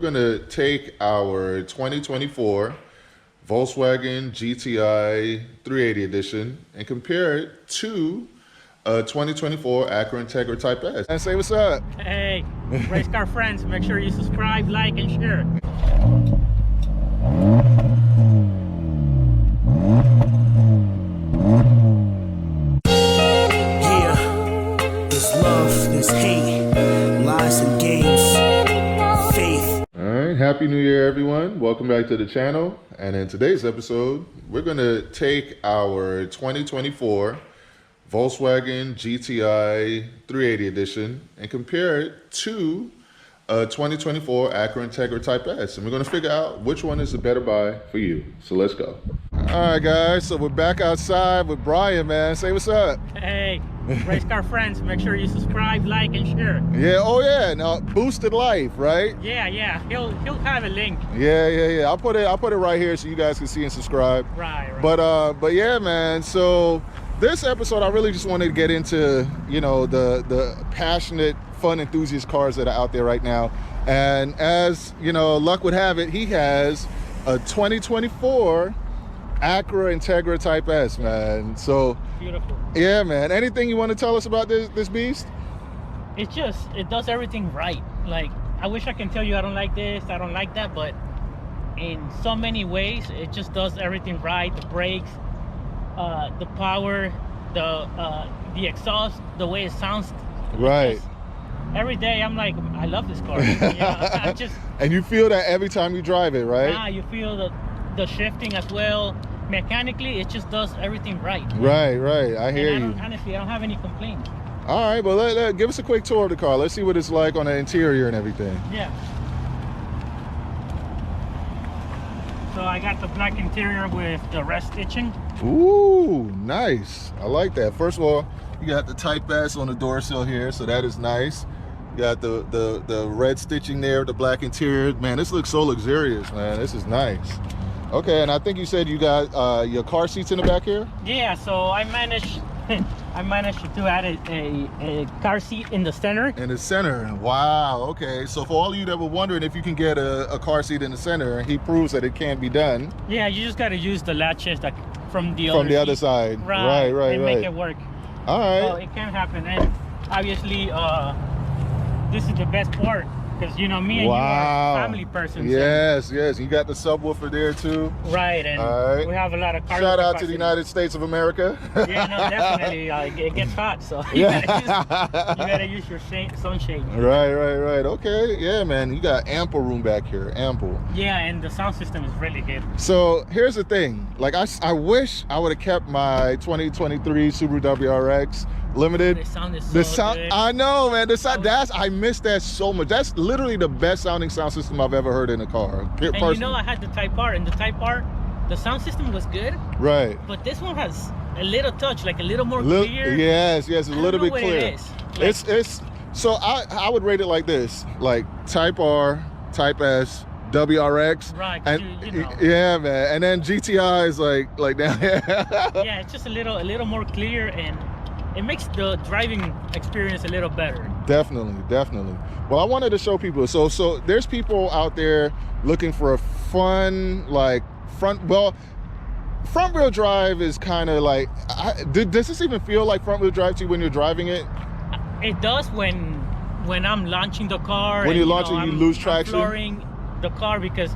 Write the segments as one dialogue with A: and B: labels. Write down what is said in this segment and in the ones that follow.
A: Gonna take our 2024 Volkswagen GTI 380 edition and compare it to a 2024 Acura Integra Type S. And say what's up.
B: Hey, race car friends, make sure you subscribe, like, and share.
C: Yeah, there's love, there's hate, lies and games, faith.
A: All right, happy new year everyone. Welcome back to the channel. And in today's episode, we're gonna take our 2024 Volkswagen GTI 380 edition and compare it to a 2024 Acura Integra Type S. And we're gonna figure out which one is the better buy for you. So let's go. All right, guys, so we're back outside with Brian, man. Say what's up.
B: Hey, race car friends, make sure you subscribe, like, and share.
A: Yeah, oh yeah, now boosted life, right?
B: Yeah, he'll have a link.
A: Yeah. I'll put it right here so you guys can see and subscribe.
B: Right.
A: But yeah, man, so this episode, I really just wanted to get into, you know, the passionate, fun enthusiast cars that are out there right now. And as, you know, luck would have it, he has a 2024 Acura Integra Type S, man. So
B: Beautiful.
A: yeah, man. Anything you want to tell us about this beast?
B: It does everything right. Like, I wish I can tell you I don't like this, I don't like that, but in so many ways, it just does everything right. The brakes, the power, the exhaust, the way it sounds.
A: Right.
B: Every day I'm like, I love this car. You know,
A: and you feel that every time you drive it, right?
B: You feel the shifting as well. Mechanically, it just does everything right.
A: Right. I hear you.
B: Honestly, I don't have any complaints.
A: All right, well, give us a quick tour of the car. Let's see what it's like on the interior and everything.
B: Yeah. So I got the black interior with the red stitching.
A: Ooh, nice. I like that. First of all, you got the Type S on the door sill here, so that is nice. You got the red stitching there, the black interior. Man, this looks so luxurious, man. This is nice. Okay, and I think you said you got your car seats in the back here?
B: Yeah, so I managed to add a car seat in the center.
A: In the center. Wow. Okay, so for all of you that were wondering if you can get a car seat in the center, he proves that it can be done.
B: Yeah, you just got to use the latches that from the
A: other side. Right.
B: And make it work.
A: All right.
B: So it can happen. And obviously this is the best part, because you know me and you are a family person.
A: Yes. You got the subwoofer there too.
B: Right, and
A: right.
B: we have a lot of cars.
A: Shout out to the United States of America.
B: Yeah, no, definitely. It gets hot, so you gotta use your sunshade.
A: Right. Okay, yeah, man, you got ample room back here, ample.
B: Yeah, and the sound system is really good.
A: So here's the thing, like I wish I would have kept my 2023 Subaru WRX Limited.
B: The sound is so good.
A: I know, man. I miss that so much. That's literally the best sounding sound system I've ever heard in a car.
B: And
A: personally.
B: you know, I had the Type R, and the Type R, the sound system was good.
A: Right.
B: But this one has a little touch, like a little more clear.
A: Yes, a little bit clear.
B: It is. Like,
A: So I would rate it like this: like Type R, Type S, WRX,
B: right?
A: And
B: you know.
A: yeah, man. And then GTI is like down here.
B: Yeah, it's just a little more clear, and it makes the driving experience a little better. Definitely.
A: Well, I wanted to show people. So there's people out there looking for a fun, like front wheel drive is kind of like. Does this even feel like front wheel drive to you when you're driving it?
B: It does when I'm launching the car.
A: When you're launching, you lose traction.
B: I'm flooring the car because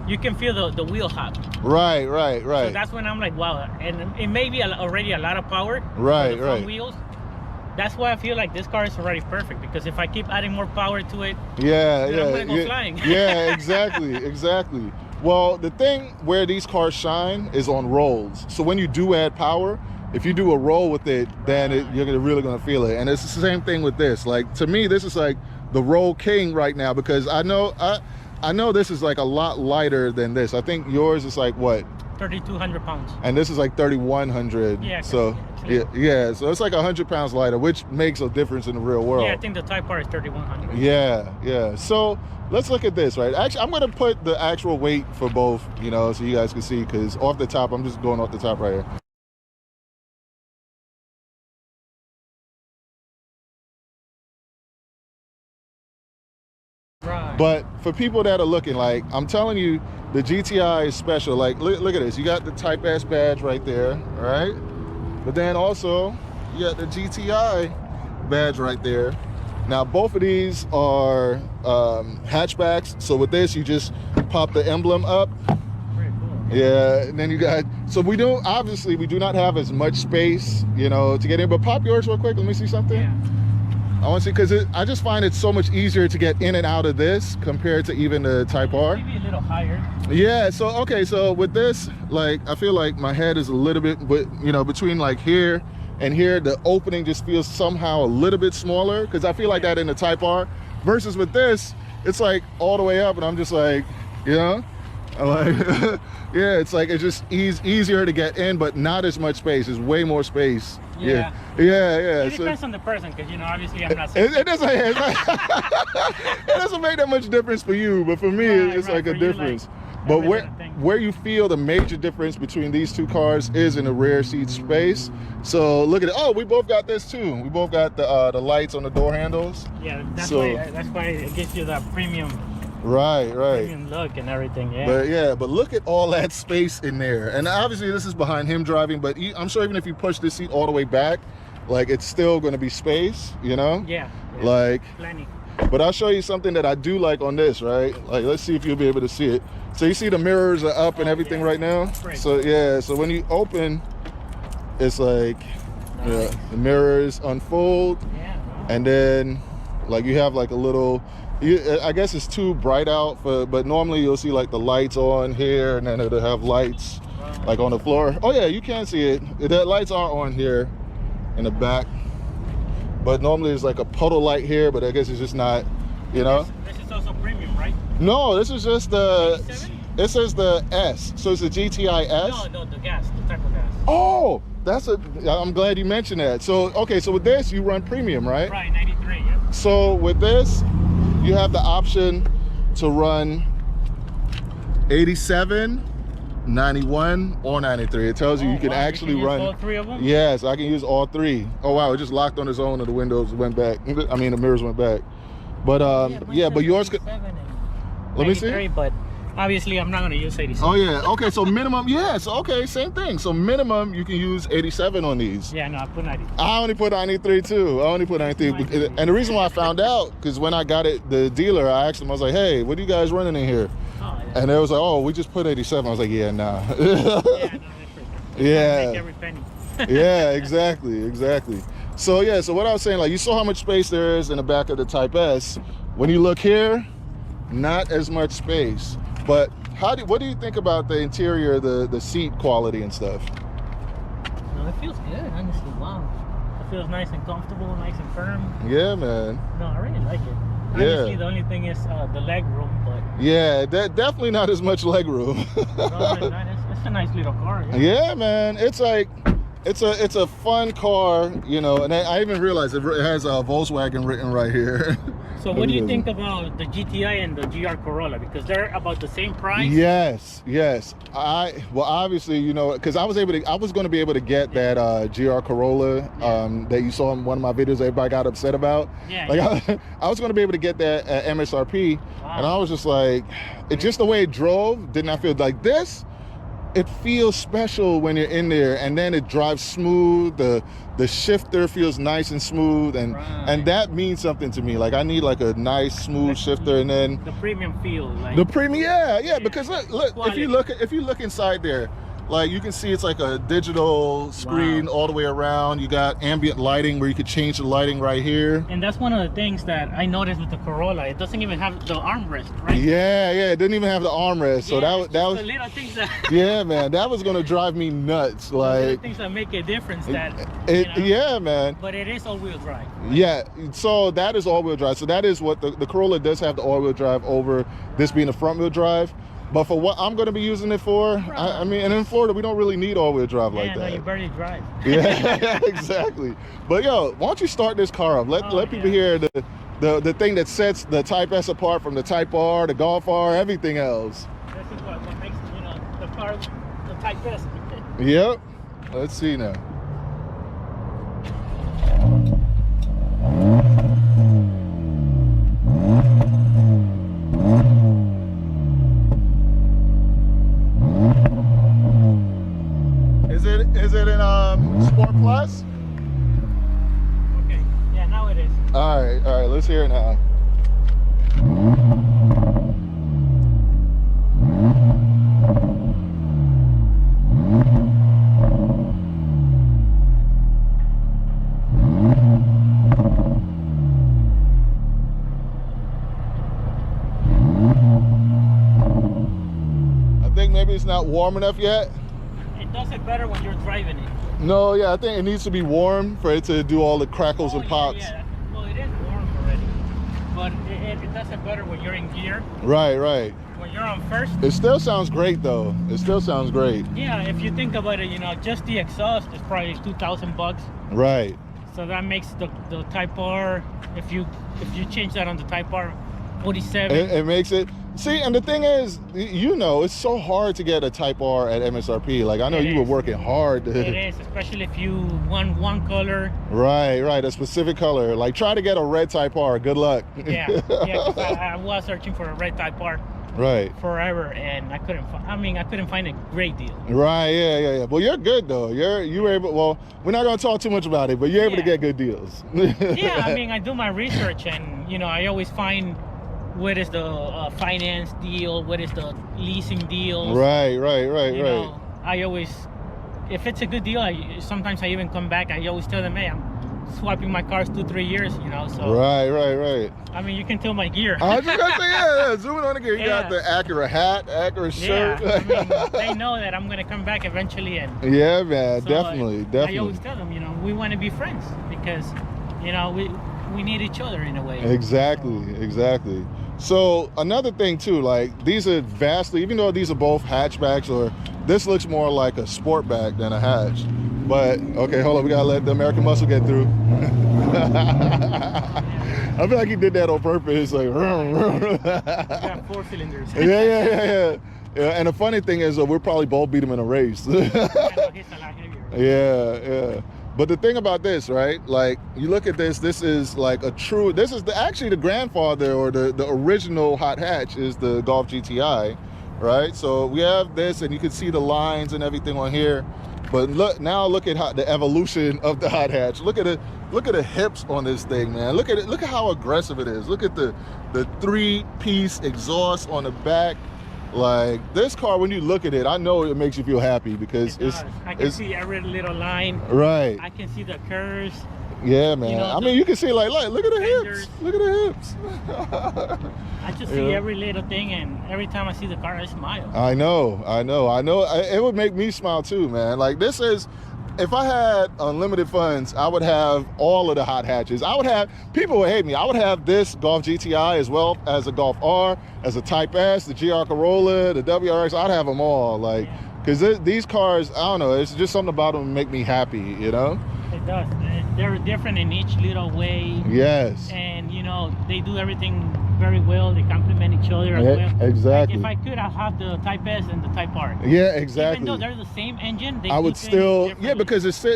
B: you can feel the wheel hop.
A: Right.
B: So that's when I'm like, wow. And it may be already a lot of power.
A: Right.
B: Wheels. That's why I feel like this car is already perfect, because if I keep adding more power to it, I'm gonna go flying.
A: Yeah, exactly. Well, the thing where these cars shine is on rolls. So when you do add power, if you do a roll with it, then you're really gonna feel it. And it's the same thing with this. Like, to me, this is like the roll king right now, because I know this is like a lot lighter than this. I think yours is like what?
B: 3,200 pounds.
A: And this is like 3,100.
B: Yeah.
A: So yeah. So it's like 100 pounds lighter, which makes a difference in the real world.
B: Yeah, I think the Type R is 3,100.
A: Yeah. So let's look at this, right? Actually, I'm gonna put the actual weight for both, you know, so you guys can see, because off the top, I'm just going off the top right here.
B: Right.
A: But for people that are looking, like, I'm telling you, the GTI is special. Like, look at this. You got the Type S badge right there, right? But then also, you got the GTI badge right there. Now, both of these are hatchbacks. So with this, you just pop the emblem up.
B: Pretty cool.
A: Yeah, and then you got, so we do not have as much space, you know, to get in. But pop yours real quick. Let me see something.
B: Yeah.
A: I want to see, because I just find it so much easier to get in and out of this compared to even the Type R.
B: Maybe a little higher.
A: Yeah, so okay, so with this, like, I feel like my head is a little bit, you know, between like here and here, the opening just feels somehow a little bit smaller, because I feel like that in the Type R. Versus with this, it's like all the way up, and I'm just like, you know, I'm like, yeah, it's like it's just easier to get in, but not as much space. There's way more space.
B: Yeah.
A: Yeah.
B: It depends on the person, because, you know, obviously I'm not.
A: It doesn't. It doesn't make that much difference for you, but for me, it's like a difference. But where you feel the major difference between these two cars is in the rear seat space. So look at it. Oh, we both got this too. We both got the lights on the door handles.
B: Yeah, that's why it gives you that premium.
A: Right.
B: Premium look and everything. Yeah.
A: But look at all that space in there. And obviously this is behind him driving, but I'm sure even if you push this seat all the way back, like, it's still going to be space, you know?
B: Yeah.
A: Like,
B: plenty.
A: but I'll show you something that I do like on this, right? Like, let's see if you'll be able to see it. So you see the mirrors are up and everything right now? So yeah, so when you open, it's like, nice. Yeah, the mirrors unfold.
B: Yeah.
A: And then, like, you have like a little, I guess it's too bright out, but normally you'll see like the lights on here, and then it'll have lights like on the floor. Oh yeah, you can see it. The lights are on here in the back, but normally there's like a puddle light here, but I guess it's just not, you know.
B: This is also premium, right?
A: No, this is just the,
B: 87?
A: It says the S, so it's a GTI S.
B: No, the gas, the type of gas.
A: Oh, I'm glad you mentioned that. So, okay, so with this, you run premium, right?
B: Right, 93, yeah.
A: So with this, you have the option to run 87, 91, or 93. It tells you you can actually run
B: all three of them?
A: Yes, I can use all three. Oh wow, it just locked on its own and the windows went back. I mean, the mirrors went back. But yeah, but yours could, let me see.
B: But obviously I'm not going to use 87.
A: Oh yeah, okay, so minimum, yes, okay, same thing. So minimum, you can use 87 on these.
B: Yeah, no, I put 93.
A: I only put 93 too. I only put 93. And the reason why I found out, because when I got it, the dealer, I asked him, I was like, hey, what are you guys running in here?
B: Oh, yeah.
A: And they was like, oh, we just put 87. I was like, yeah, nah.
B: Yeah, no, that's for sure.
A: Yeah.
B: Make every penny.
A: Yeah, exactly. So yeah, so what I was saying, like, you saw how much space there is in the back of the Type S. When you look here, not as much space. But what do you think about the interior, the seat quality and stuff?
B: No, it feels good, honestly. Wow. It feels nice and comfortable, nice and firm.
A: Yeah, man.
B: No, I really like it. Obviously, the only thing is the leg room, but
A: yeah, definitely not as much leg room.
B: no, it's a nice little car.
A: Yeah, man. It's like, it's a fun car, you know. And I even realized it has a Volkswagen written right here.
B: So what do you think about the GTI and the GR Corolla? Because they're about the same price.
A: Yes. Well, obviously, you know, because I was going to be able to get that GR Corolla that you saw in one of my videos everybody got upset about.
B: Yeah.
A: Like, I was going to be able to get that at MSRP. Wow. And I was just like, just the way it drove, did not feel like this. It feels special when you're in there, and then it drives smooth. The shifter feels nice and smooth, and that means something to me. Like, I need like a nice smooth shifter, and then
B: the premium feel. Like,
A: the premium, yeah. Because look, if you look inside there, like, you can see it's like a digital screen all the way around. You got ambient lighting where you could change the lighting right here.
B: And that's one of the things that I noticed with the Corolla. It doesn't even have the armrest, right?
A: Yeah, it didn't even have the armrest. So that was
B: the little things that
A: yeah, man, that was gonna drive me nuts. Like,
B: little things that make a difference.
A: Yeah, man.
B: But it is all-wheel drive. Right?
A: Yeah, so that is all-wheel drive. So that is what the Corolla does have, the all-wheel drive over this being a front-wheel drive. But for what I'm going to be using it for, I mean, and in Florida, we don't really need all-wheel drive like that.
B: No, you barely drive.
A: Yeah, exactly. But yo, why don't you start this car up? Let people hear the thing that sets the Type S apart from the Type R, the Golf R, everything else.
B: This is what makes, you know, the car, the Type S.
A: Yep. Let's see now. more plus?
B: Okay. Yeah, now it is.
A: All right, let's hear it now. I think maybe it's not warm enough yet.
B: It does it better when you're driving it.
A: No, yeah, I think it needs to be warm for it to do all the crackles and pops.
B: Yeah. Well, it is warm already, but it does it better when you're in gear.
A: Right.
B: When you're on first.
A: It still sounds great though. It still sounds great.
B: Yeah, if you think about it, you know, just the exhaust is probably $2,000.
A: Right.
B: So that makes the Type R, if you change that on the Type R, 47.
A: It makes it. See, and the thing is, you know, it's so hard to get a Type R at MSRP. Like, I know you were working hard.
B: It is, especially if you want one color.
A: Right, a specific color. Like, try to get a red Type R. Good luck.
B: Yeah, 'cause I was searching for a red Type R.
A: Right.
B: Forever, and I couldn't find a great deal.
A: Right, yeah. Well, you're good though. You were able. Well, we're not gonna talk too much about it, but you're able to get good deals.
B: Yeah, I do my research, and you know, I always find what is the finance deal, what is the leasing deal.
A: Right.
B: You know, I always, if it's a good deal, sometimes I even come back. I always tell them, hey, I'm swapping my cars 2-3 years, you know. So
A: right.
B: I mean, you can tell my gear.
A: I was just gonna say, yeah, zooming on the gear. You got the Acura hat, Acura shirt.
B: Yeah, I mean, they know that I'm gonna come back eventually, and
A: yeah, man,
B: so
A: definitely.
B: I always tell them, you know, we want to be friends because, you know, we need each other in a way.
A: Exactly. So another thing too, like these are vastly, even though these are both hatchbacks, or this looks more like a sportback than a hatch. But okay, hold on, we gotta let the American muscle get through. I feel like he did that on purpose. Like,
B: got 4 cylinders.
A: yeah. And the funny thing is, we'll probably both beat him in a race.
B: He's a lot heavier.
A: Yeah. But the thing about this, right? Like, you look at this. This is like a true. This is actually the grandfather, or the original hot hatch is the Golf GTI, right? So we have this, and you can see the lines and everything on here. But look at how the evolution of the hot hatch. Look at it. Look at the hips on this thing, man. Look at it. Look at how aggressive it is. Look at the 3-piece exhaust on the back. Like, this car, when you look at it, I know it makes you feel happy because
B: I can see every little line.
A: Right.
B: I can see the curves.
A: Yeah, man.
B: You know,
A: I mean, you can see like look at the
B: fenders.
A: hips. Look at the hips.
B: I just see every little thing, and every time I see the car, I smile.
A: I know. It would make me smile too, man. Like, this is, if I had unlimited funds, I would have all of the hot hatches. People would hate me. I would have this Golf GTI as well as a Golf R, as a Type S, the GR Corolla, the WRX. I'd have them all, like, because these cars, I don't know, it's just something about them that make me happy, you know?
B: It does. They're different in each little way.
A: Yes.
B: And, you know, they do everything very well. They complement each other as well.
A: Exactly.
B: Like, if I could, I'd have the Type S and the Type R.
A: Yeah, exactly.
B: Even though they're the same engine,
A: I would still, because it's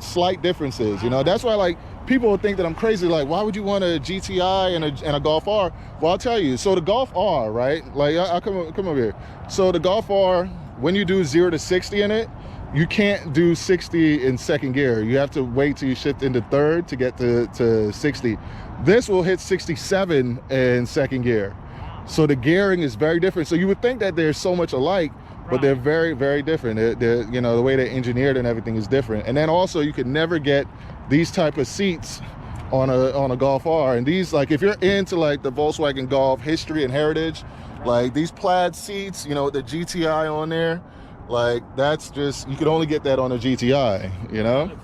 A: slight differences, you know. That's why, like, people would think that I'm crazy. Like, why would you want a GTI and a Golf R? Well, I'll tell you. So the Golf R, right? Like, I'll come over here. So the Golf R, when you do 0 to 60 in it, you can't do 60 in second gear. You have to wait till you shift into third to get to 60. This will hit 67 in second gear. So the gearing is very different. So you would think that they're so much alike, but they're very, very different. They're, you know, the way they're engineered and everything is different. And then also, you can never get these type of seats on a Golf R. And these, like, if you're into like the Volkswagen Golf history and heritage, like these plaid seats, you know, with the GTI on there, like, that's just, you could only get that on a GTI, you know?
B: Nice.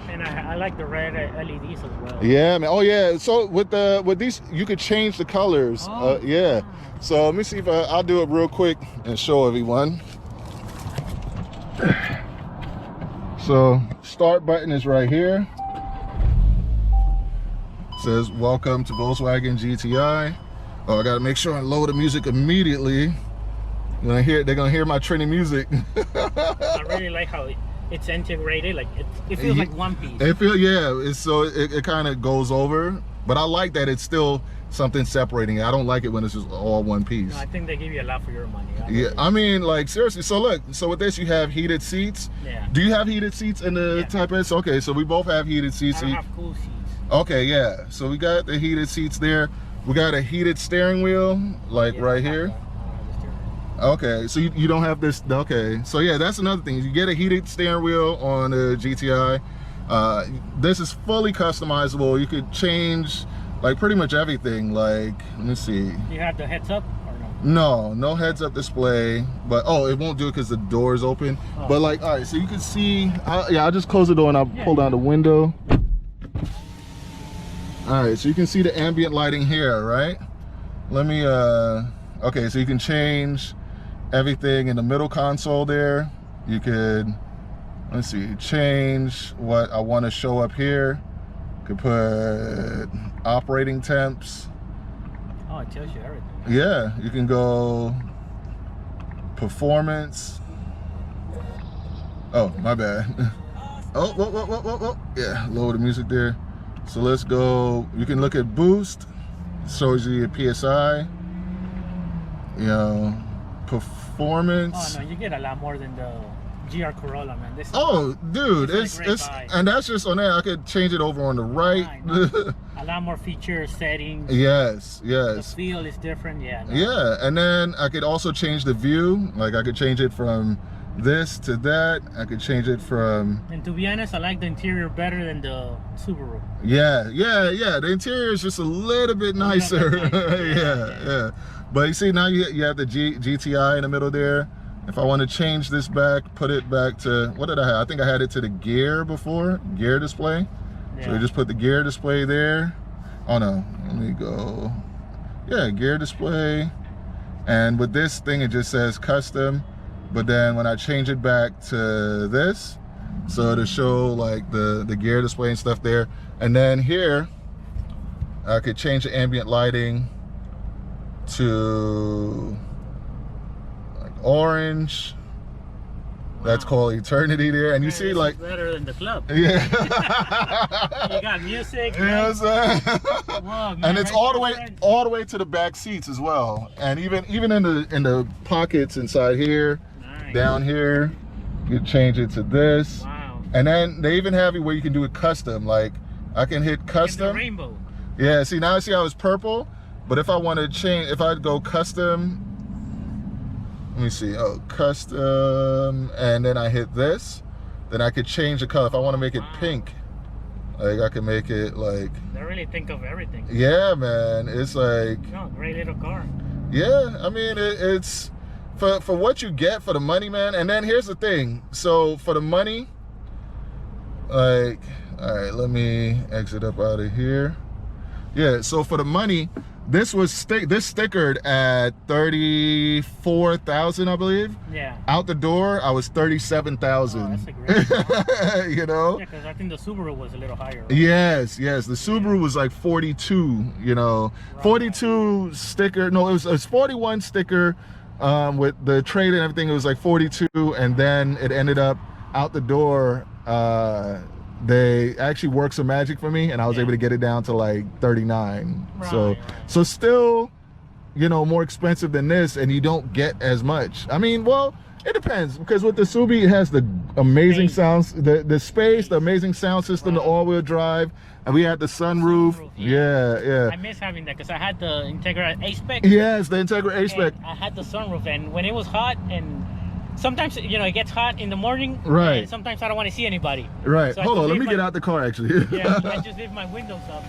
B: And I like the red LEDs as well.
A: Yeah, man. Oh yeah. So with these, you could change the colors. Yeah. So let me see if I'll do it real quick and show everyone. So start button is right here. It says welcome to Volkswagen GTI. Oh, I gotta make sure I load the music immediately. They're gonna hear my training music.
B: I really like how it's integrated. Like it feels like one piece.
A: It feels, yeah. It kind of goes over, but I like that it's still something separating it. I don't like it when it's just all one piece.
B: No, I think they give you a lot for your money.
A: Yeah, I mean, like, seriously. So look, so with this, you have heated seats.
B: Yeah.
A: Do you have heated seats in the Type S? Okay, so we both have heated seats.
B: I don't have cool seats.
A: Okay, yeah. So we got the heated seats there. We got a heated steering wheel, like right here. Okay, so you don't have this. Okay, so yeah, that's another thing. You get a heated steering wheel on the GTI. This is fully customizable. You could change like pretty much everything. Like, let me see.
B: You have the heads up or no?
A: No heads up display, but oh, it won't do it because the door is open.
B: Oh.
A: But like, all right, so you can see. Yeah, I'll just close the door and I'll pull down the window. All right, so you can see the ambient lighting here, right? Let me. Okay, so you can change everything in the middle console there. You could, let's see, change what I want to show up here. Could put operating temps.
B: Oh, it tells you everything.
A: Yeah, you can go performance. Oh, my bad. Oh, whoa. Yeah, lower the music there. So let's go, you can look at boost. Shows you your PSI. You know, performance.
B: Oh no, you get a lot more than the GR Corolla, man. This
A: dude, it's and that's just on there. I could change it over on the right.
B: A lot more features, settings.
A: Yes.
B: The feel is different, yeah. No.
A: Yeah, and then I could also change the view. Like I could change it from this to that. I could change it from.
B: And to be honest, I like the interior better than the Subaru.
A: Yeah. The interior is just a little bit nicer. Yeah. But you see, now you have the GTI in the middle there. If I want to change this back, put it back to, what did I have? I think I had it to the gear before, gear display. Yeah. So we just put the gear display there. Oh no, let me go. Yeah, gear display. And with this thing, it just says custom. But then when I change it back to this, so to show like the gear display and stuff there. And then here, I could change the ambient lighting to like orange. That's called eternity there, and you see like
B: better than the club.
A: Yeah.
B: You got music.
A: You know what I'm saying?
B: Whoa, man,
A: and it's all the way to the back seats as well, and even in the pockets inside here, down here, you change it to this.
B: Wow.
A: And then they even have it where you can do it custom. Like I can hit custom.
B: And the rainbow.
A: Yeah. See, now I see how it's purple. But if I want to change, if I go custom, let me see, custom, and then I hit this, then I could change the color. If I want to make it pink, like I can make it like.
B: They really think of everything.
A: Yeah, man, it's like.
B: No, great little car.
A: Yeah, I mean, it's for what you get for the money, man. And then here's the thing. So for the money, like, all right, let me exit up out of here. Yeah, so for the money, this was stickered at 34,000, I believe.
B: Yeah.
A: Out the door, I was 37,000.
B: Oh, that's a great car.
A: You know.
B: Yeah, because I think the Subaru was a little higher. Right?
A: Yes. The Subaru was like 42. You know, right. 42 sticker. No, it was 41 sticker with the trade and everything. It was like 42, and then it ended up out the door. They actually worked some magic for me, and I was able to get it down to like 39. Right. So still, you know, more expensive than this, and you don't get as much. I mean, well, it depends, because with the Subi, it has the amazing sounds, the space, the amazing sound system, the all-wheel drive, and we had the sunroof. Yeah.
B: I miss having that because I had the Integra A-Spec.
A: Yes, the Integra A-Spec.
B: I had the sunroof, and when it was hot, and sometimes, you know, it gets hot in the morning.
A: Right.
B: And sometimes I don't want to see anybody.
A: Right. So hold on, let me get out the car, actually.
B: Yeah, I just leave my windows up.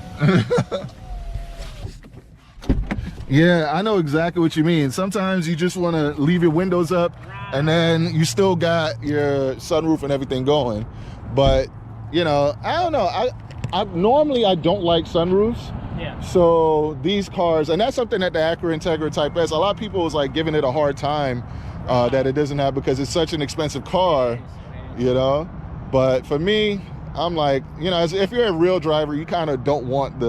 A: Yeah, I know exactly what you mean. Sometimes you just want to leave your windows up, and then you still got your sunroof and everything going. But, you know, I don't know. I normally I don't like sunroofs.
B: Yeah.
A: So these cars, and that's something that the Acura Integra Type S, a lot of people was like giving it a hard time that it doesn't have, because it's such an expensive car, you know. But for me, I'm like, you know, if you're a real driver, you kind of don't want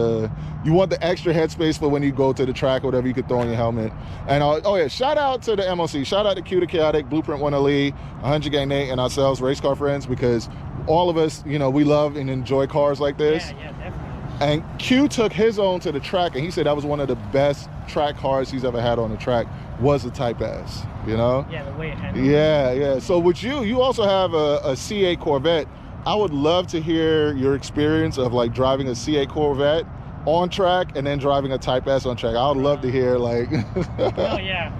A: you want the extra headspace for when you go to the track or whatever, you could throw in your helmet. And oh yeah, shout out to the MOC, shout out to Q to Chaotic, Blueprint 1 Elite, 100 Gang Nate, and ourselves, race car friends, because all of us, you know, we love and enjoy cars like this.
B: Yeah, definitely.
A: And Q took his own to the track, and he said that was one of the best track cars he's ever had on the track, was the Type S, you know?
B: Yeah, the way it handles.
A: Yeah. So with you also have a C8 Corvette. I would love to hear your experience of like driving a C8 Corvette on track and then driving a Type S on track. I would love to hear like.
B: Oh yeah,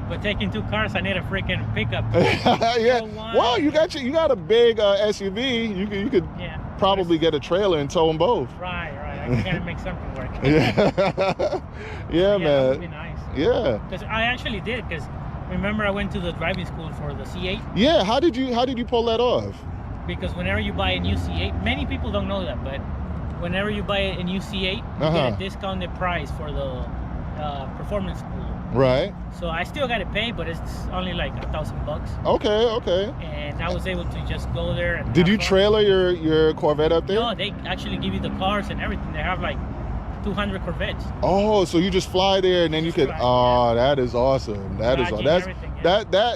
B: but taking 2 cars, I need a freaking pickup.
A: Yeah. Well, you got a big SUV. You could probably get a trailer and tow them both.
B: Right. I gotta make something work.
A: Yeah, man.
B: That would be nice.
A: Yeah.
B: Because I actually did. Because remember, I went to the driving school for the C8.
A: Yeah. How did you pull that off?
B: Because whenever you buy a new C8, many people don't know that, but whenever you buy a new C8, you get a discounted price for the performance school.
A: Right.
B: So I still got to pay, but it's only like $1,000.
A: Okay.
B: And I was able to just go there. And
A: did you trailer your Corvette up there?
B: No, they actually give you the cars and everything. They have like 200 Corvettes.
A: Oh, so you just fly there and then you could. Oh, that is awesome. That is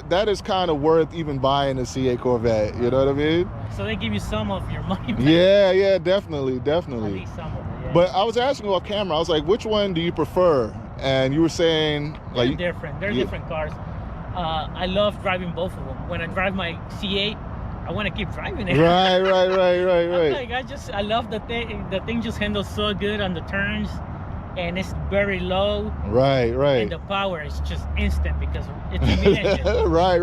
A: that is kind of worth even buying a C8 Corvette. You know what I mean?
B: So they give you some of your money back.
A: Yeah, definitely.
B: At least some of it. Yeah.
A: But I was asking you off camera. I was like, which one do you prefer? And you were saying like
B: they're different. They're different cars. I love driving both of them. When I drive my C8, I want to keep driving it.
A: Right.
B: Like I love the thing. The thing just handles so good on the turns, and it's very low.
A: Right.
B: And the power is just instant because it's a mid-engine. Right.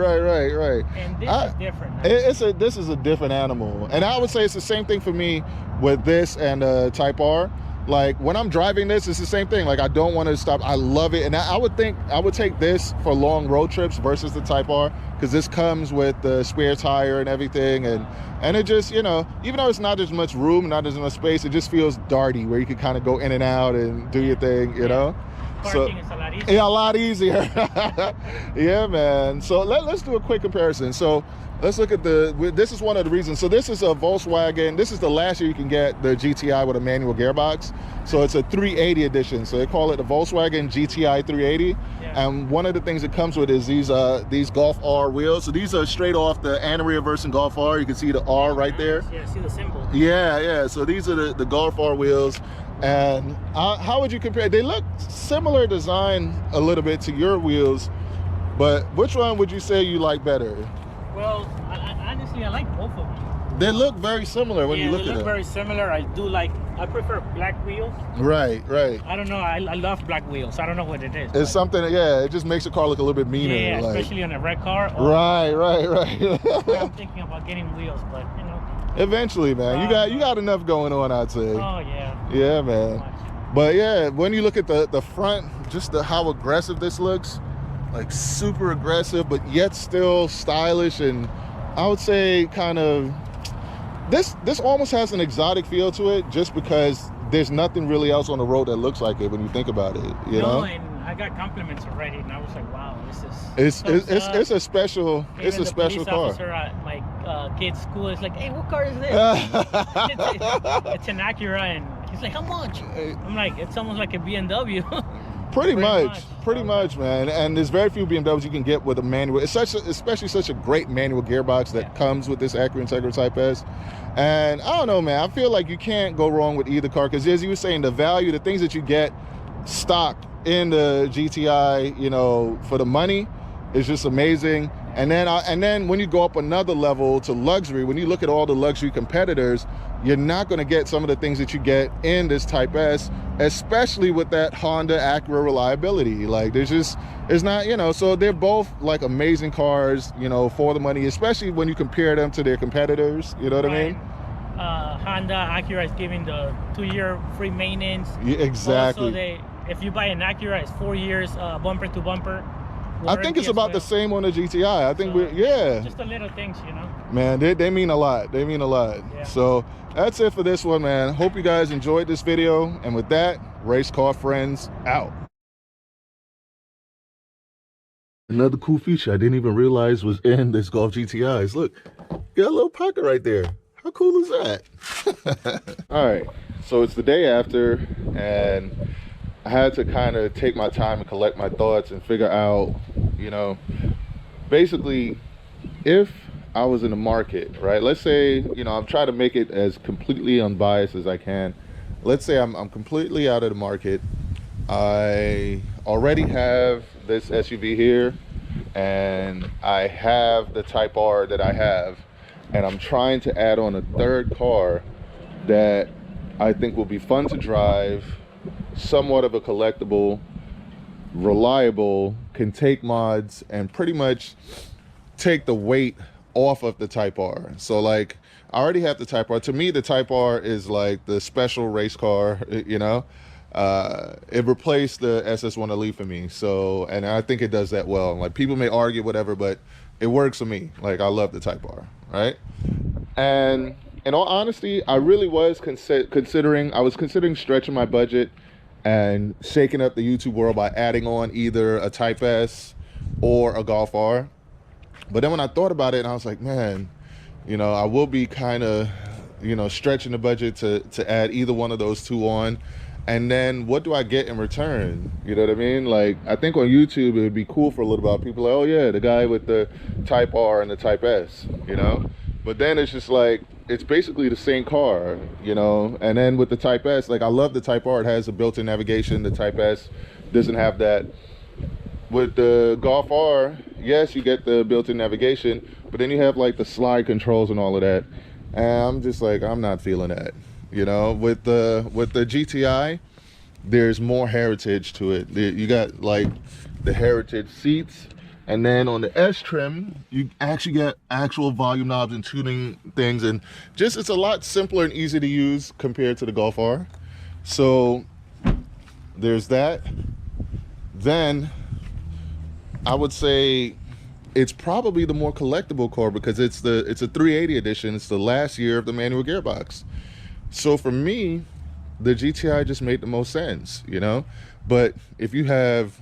B: And this is different.
A: This is a different animal, and I would say it's the same thing for me with this and Type R. Like when I'm driving this, it's the same thing. Like I don't want to stop. I love it, and I would think I would take this for long road trips versus the Type R, because this comes with the spare tire and everything, and it just, you know, even though it's not as much room, not as much space, it just feels darty where you can kind of go in and out and do your thing, you know.
B: Parking is a lot easier.
A: Yeah, a lot easier. Yeah, man. So let's do a quick comparison. So let's look at this is one of the reasons. So this is a Volkswagen. This is the last year you can get the GTI with a manual gearbox. So it's a 380 edition. So they call it the Volkswagen GTI 380. Yeah. And one of the things it comes with is these Golf R wheels. So these are straight off the anterior version Golf R. You can see the R right there.
B: Yeah, see the symbol.
A: Yeah. So these are the Golf R wheels. And how would you compare? They look similar design a little bit to your wheels, but which one would you say you like better?
B: Well, honestly, I like both of them.
A: They look very similar when you look at them.
B: They look very similar. I prefer black wheels.
A: Right.
B: I don't know. I love black wheels. I don't know what it is.
A: It's something. Yeah, it just makes the car look a little bit meaner.
B: Yeah,
A: like.
B: Especially on a red car.
A: Right.
B: I'm thinking about getting wheels, but you know.
A: Eventually, man. You got enough going on, I'd say.
B: Oh yeah.
A: Yeah, man. But yeah, when you look at the front, just how aggressive this looks, like super aggressive, but yet still stylish, and I would say kind of this almost has an exotic feel to it, just because there's nothing really else on the road that looks like it when you think about it. You know.
B: And I got compliments already, and I was like, wow, this is.
A: It's a special. It's a special car.
B: Officer at my kid's school is like, hey, what car is this? It's an Acura, and he's like, how much? I'm like, it's almost like a BMW.
A: Pretty much, man. And there's very few BMWs you can get with a manual. It's especially such a great manual gearbox that comes with this Acura Integra Type S. And I don't know, man. I feel like you can't go wrong with either car, because as you were saying, the value, the things that you get stock in the GTI, you know, for the money is just amazing. And then when you go up another level to luxury, when you look at all the luxury competitors, you're not going to get some of the things that you get in this Type S, especially with that Honda Acura reliability. Like it's not, you know, so they're both like amazing cars, you know, for the money, especially when you compare them to their competitors. You know what I mean?
B: Honda Acura is giving the 2-year free maintenance.
A: Yeah, exactly.
B: Also, if you buy an Acura, it's 4 years bumper to bumper.
A: I think it's about the same on the GTI. I think
B: just the little things, you know.
A: Man, they mean a lot. They mean a lot. Yeah. So that's it for this one, man. Hope you guys enjoyed this video. And with that, Race Car Friends out. Another cool feature I didn't even realize was in this Golf GTI is, look, you got a little pocket right there. How cool is that? All right, so it's the day after, and I had to kind of take my time and collect my thoughts and figure out, you know, basically, if I was in the market, right? Let's say, you know, I'm trying to make it as completely unbiased as I can. let's say I'm completely out of the market. I already have this SUV here, and I have the Type R that I have, and I'm trying to add on a third car that I think will be fun to drive, somewhat of a collectible, reliable, can take mods, and pretty much take the weight off of the Type R. So like, I already have the Type R. To me, the Type R is like the special race car, you know. It replaced the SS1 Elite for me. So, and I think it does that well. Like, people may argue whatever, but it works for me. Like, I love the Type R, right? And in all honesty, I really was considering stretching my budget and shaking up the YouTube world by adding on either a Type S or a Golf R. But then when I thought about it, and I was like, man, you know, I will be kind of, you know, stretching the budget to add either one of those two on. And then what do I get in return? You know what I mean? Like, I think on YouTube, it would be cool for a little while. People are like, oh yeah, the guy with the Type R and the Type S, you know? But then it's just like, it's basically the same car, you know? And then with the Type S, like, I love the Type R. It has a built-in navigation. The Type S doesn't have that. With the Golf R, yes, you get the built-in navigation, but then you have like the slide controls and all of that. And I'm just like, I'm not feeling that. You know, with the GTI, there's more heritage to it. You got like the heritage seats, and then on the S trim, you actually get actual volume knobs and tuning things, and just, it's a lot simpler and easy to use compared to the Golf R. So there's that. Then I would say it's probably the more collectible car because it's a 380 edition. It's the last year of the manual gearbox. So for me, the GTI just made the most sense, you know? But if you have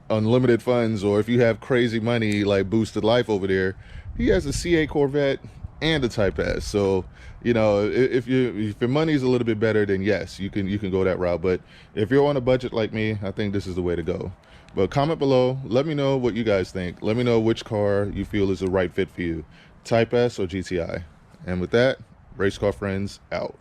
A: unlimited funds, or if you have crazy money like Boosted Life over there, he has a C8 Corvette and a Type S. So, you know, if your money's a little bit better, then yes, you can go that route. But if you're on a budget like me, I think this is the way to go. But comment below, let me know what you guys think. Let me know which car you feel is the right fit for you, Type S or GTI. And with that, race car friends out.